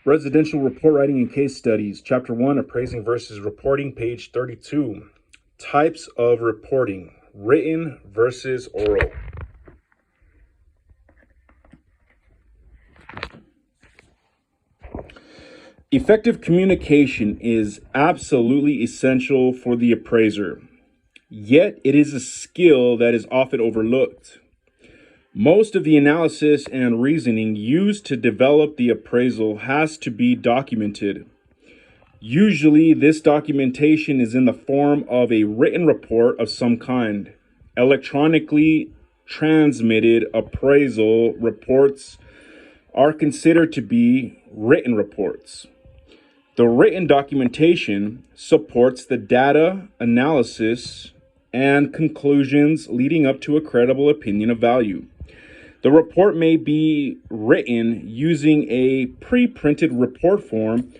Residential Report Writing and Case Studies, Chapter 1, Appraising versus Reporting, page 32. Types of reporting, written versus oral. Effective communication is absolutely essential for the appraiser, yet it is a skill that is often overlooked. Most of the analysis and reasoning used to develop the appraisal has to be documented. Usually, this documentation is in the form of a written report of some kind. Electronically transmitted appraisal reports are considered to be written reports. The written documentation supports the data analysis and conclusions leading up to a credible opinion of value. The report may be written using a pre-printed report form,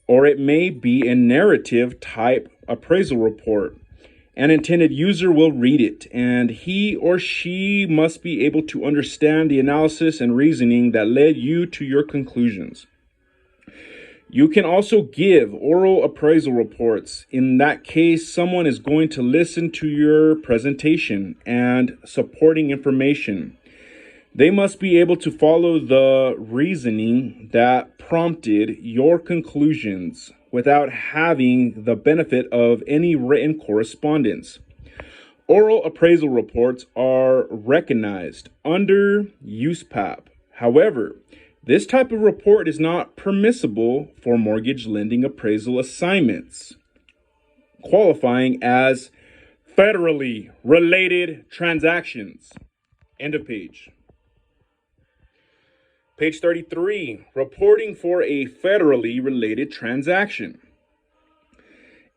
or it may be a narrative type appraisal report. An intended user will read it, and he or she must be able to understand the analysis and reasoning that led you to your conclusions. You can also give oral appraisal reports. In that case, someone is going to listen to your presentation and supporting information. They must be able to follow the reasoning that prompted your conclusions without having the benefit of any written correspondence. Oral appraisal reports are recognized under USPAP. However, this type of report is not permissible for mortgage lending appraisal assignments, qualifying as federally related transactions. End of page. Page 33, reporting for a federally related transaction.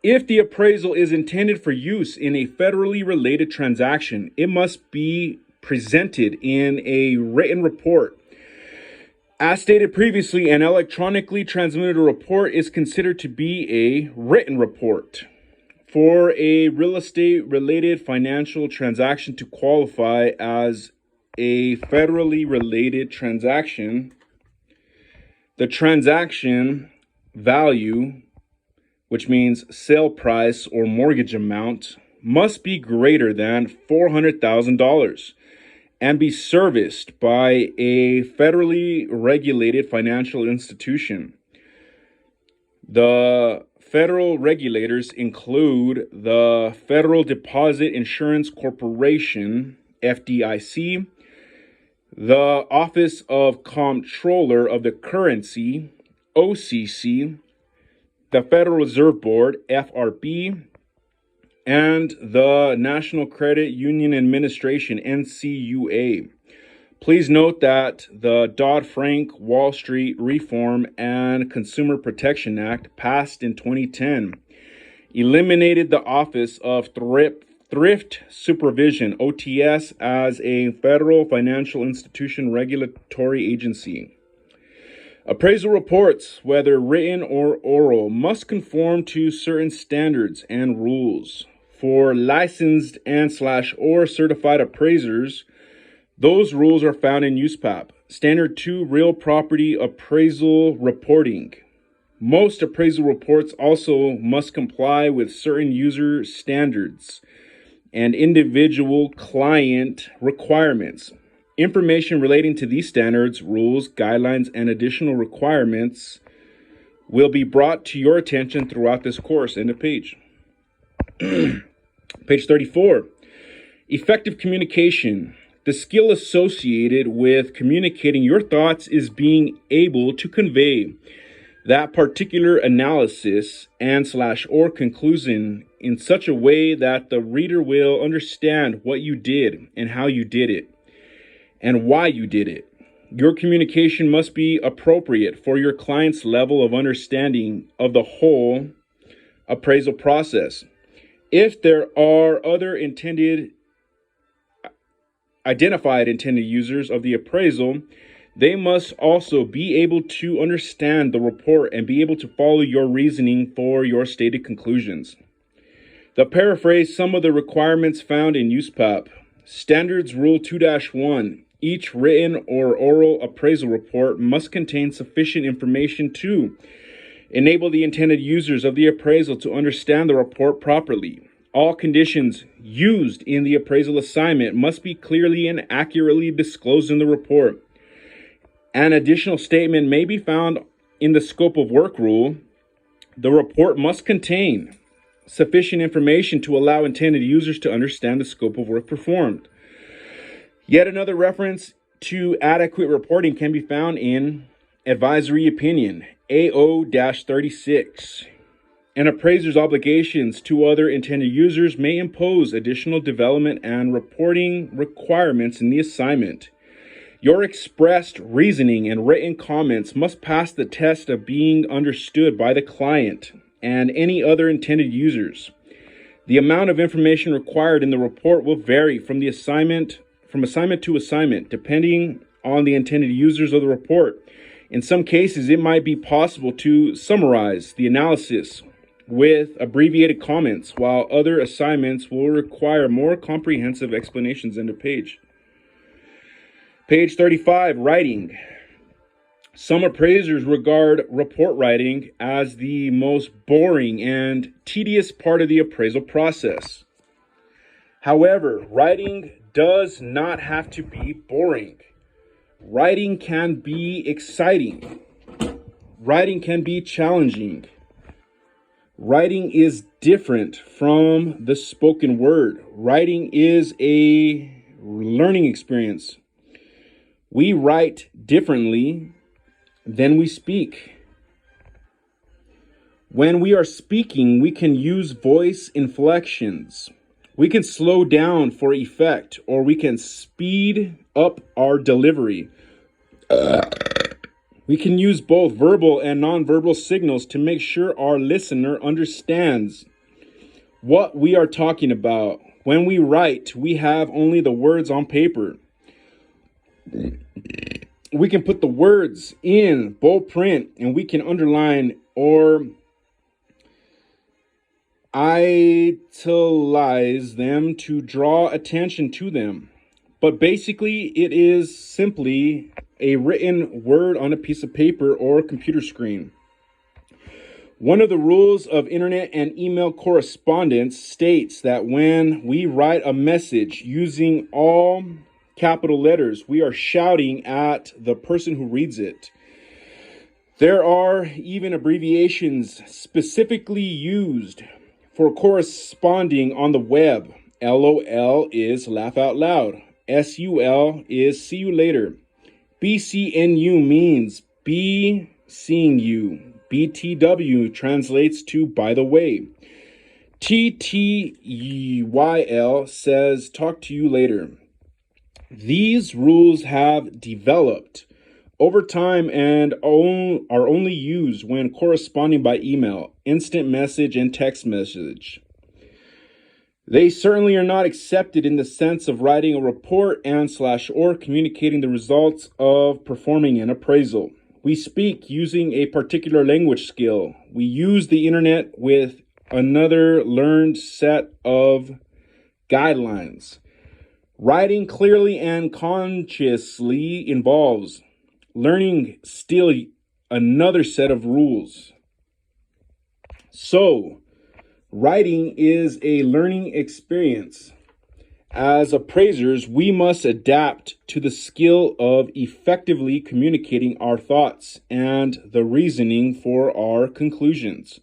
If the appraisal is intended for use in a federally related transaction, it must be presented in a written report. As stated previously, an electronically transmitted report is considered to be a written report. For a real estate related financial transaction to qualify as a federally related transaction, the transaction value, which means sale price or mortgage amount, must be greater than $400,000 and be serviced by a federally regulated financial institution. The federal regulators include the Federal Deposit Insurance Corporation, FDIC, the Office of Comptroller of the Currency, OCC, the Federal Reserve Board, FRB, and the National Credit Union Administration, NCUA. Please note that the Dodd-Frank Wall Street Reform and Consumer Protection Act, passed in 2010, eliminated the Office of Thrift Supervision, OTS, as a federal financial institution regulatory agency. Appraisal reports, whether written or oral, must conform to certain standards and rules. For licensed and/or certified appraisers, those rules are found in USPAP, Standard 2 Real Property Appraisal Reporting. Most appraisal reports also must comply with certain user standards and individual client requirements. Information relating to these standards, rules, guidelines, and additional requirements will be brought to your attention throughout this course. End of page. Page 34. Effective communication. The skill associated with communicating your thoughts is being able to convey that particular analysis and/or conclusion in such a way that the reader will understand what you did and how you did it and why you did it. Your communication must be appropriate for your client's level of understanding of the whole appraisal process. If there are other identified intended users of the appraisal, they must also be able to understand the report and be able to follow your reasoning for your stated conclusions. To paraphrase some of the requirements found in USPAP, Standards Rule 2-1, Each written or oral appraisal report must contain sufficient information to enable the intended users of the appraisal to understand the report properly. All conditions used in the appraisal assignment must be clearly and accurately disclosed in the report. An additional statement may be found in the scope of work rule. The report must contain sufficient information to allow intended users to understand the scope of work performed. Yet another reference to adequate reporting can be found in Advisory Opinion AO-36. An appraiser's obligations to other intended users may impose additional development and reporting requirements in the assignment. Your expressed reasoning and written comments must pass the test of being understood by the client and any other intended users. The amount of information required in the report will vary from assignment to assignment, depending on the intended users of the report. In some cases, it might be possible to summarize the analysis with abbreviated comments, while other assignments will require more comprehensive explanations in the page. Page 35, writing. Some appraisers regard report writing as the most boring and tedious part of the appraisal process. However, writing does not have to be boring. Writing can be exciting. Writing can be challenging. Writing is different from the spoken word. Writing is a learning experience. We write differently than we speak. When we are speaking, we can use voice inflections. We can slow down for effect, or we can speed up our delivery. We can use both verbal and nonverbal signals to make sure our listener understands what we are talking about. When we write, we have only the words on paper. We can put the words in bold print, and we can underline or italize them to draw attention to them. But basically, it is simply a written word on a piece of paper or a computer screen. One of the rules of internet and email correspondence states that when we write a message using all capital letters, we are shouting at the person who reads it. There are even abbreviations specifically used for corresponding on the web. LOL is laugh out loud. SUL is see you later. BCNU means be seeing you. BTW translates to by the way. TTYL says talk to you later. These rules have developed over time and are only used when corresponding by email, instant message, and text message. They certainly are not accepted in the sense of writing a report and/or communicating the results of performing an appraisal. We speak using a particular language skill. We use the internet with another learned set of guidelines. Writing clearly and consciously involves learning still another set of rules. So, writing is a learning experience. As appraisers, we must adapt to the skill of effectively communicating our thoughts and the reasoning for our conclusions.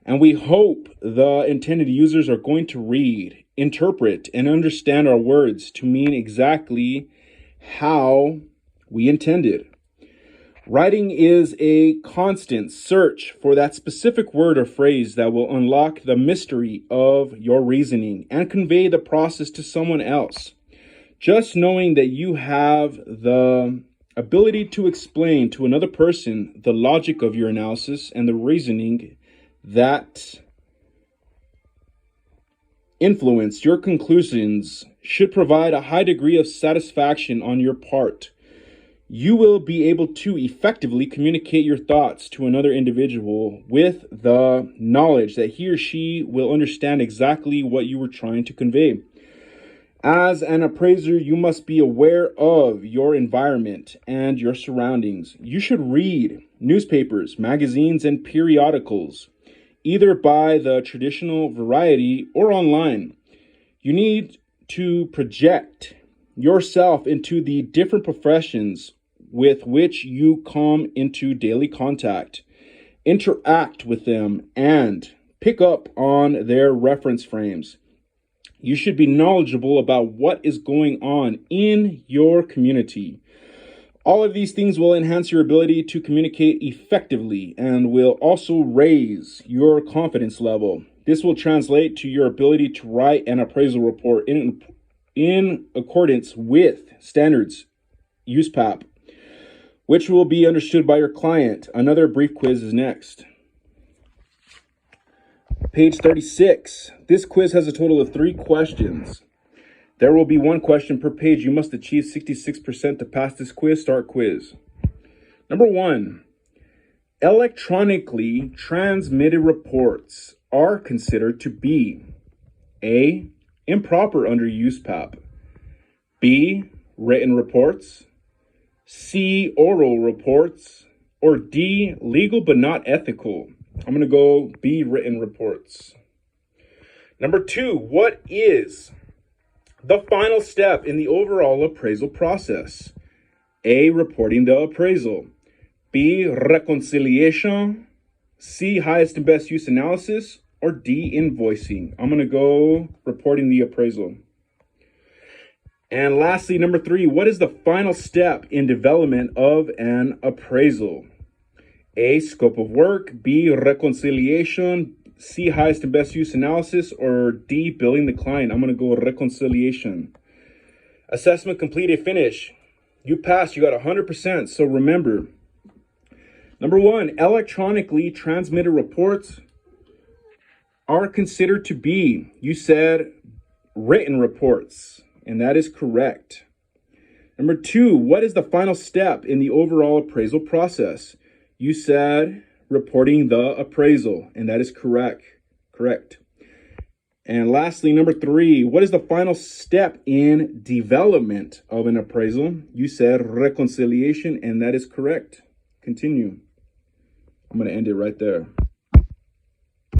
And we hope the intended users are going to read, interpret, and understand our words to mean exactly how we intended. Writing is a constant search for that specific word or phrase that will unlock the mystery of your reasoning and convey the process to someone else. Just knowing that you have the ability to explain to another person the logic of your analysis and the reasoning that influenced your conclusions should provide a high degree of satisfaction on your part. You will be able to effectively communicate your thoughts to another individual with the knowledge that he or she will understand exactly what you were trying to convey. As an appraiser, you must be aware of your environment and your surroundings. You should read newspapers, magazines, and periodicals, either by the traditional variety or online. You need to project yourself into the different professions with which you come into daily contact. Interact with them and pick up on their reference frames. You should be knowledgeable about what is going on in your community. All of these things will enhance your ability to communicate effectively and will also raise your confidence level. This will translate to your ability to write an appraisal report in accordance with standards, USPAP, which will be understood by your client. Another brief quiz is next. Page 36. This quiz has a total of 3 questions. There will be 1 question per page. You must achieve 66% to pass this quiz. Start quiz. Number 1. Electronically transmitted reports are considered to be A. Improper under USPAP, B. Written reports, C. Oral reports, or D. Legal but not ethical. I'm going to go B. Written reports. Number 2. What is the final step in the overall appraisal process? A. Reporting the appraisal, B. Reconciliation, C. Highest and best use analysis, or D. Invoicing. I'm going to go reporting the appraisal. And lastly, number 3, what is the final step in development of an appraisal? A. Scope of work, B. Reconciliation, C. Highest and best use analysis, or D. Billing the client. I'm going to go reconciliation. Assessment completed, finish. You passed, you got 100%. So remember, number 1, electronically transmitted reports are considered to be, you said, written reports, and that is correct. Number 2, what is the final step in the overall appraisal process? You said reporting the appraisal, and that is correct. And lastly, number 3, what is the final step in development of an appraisal? You said reconciliation, and that is correct. Continue. I'm going to end it right there.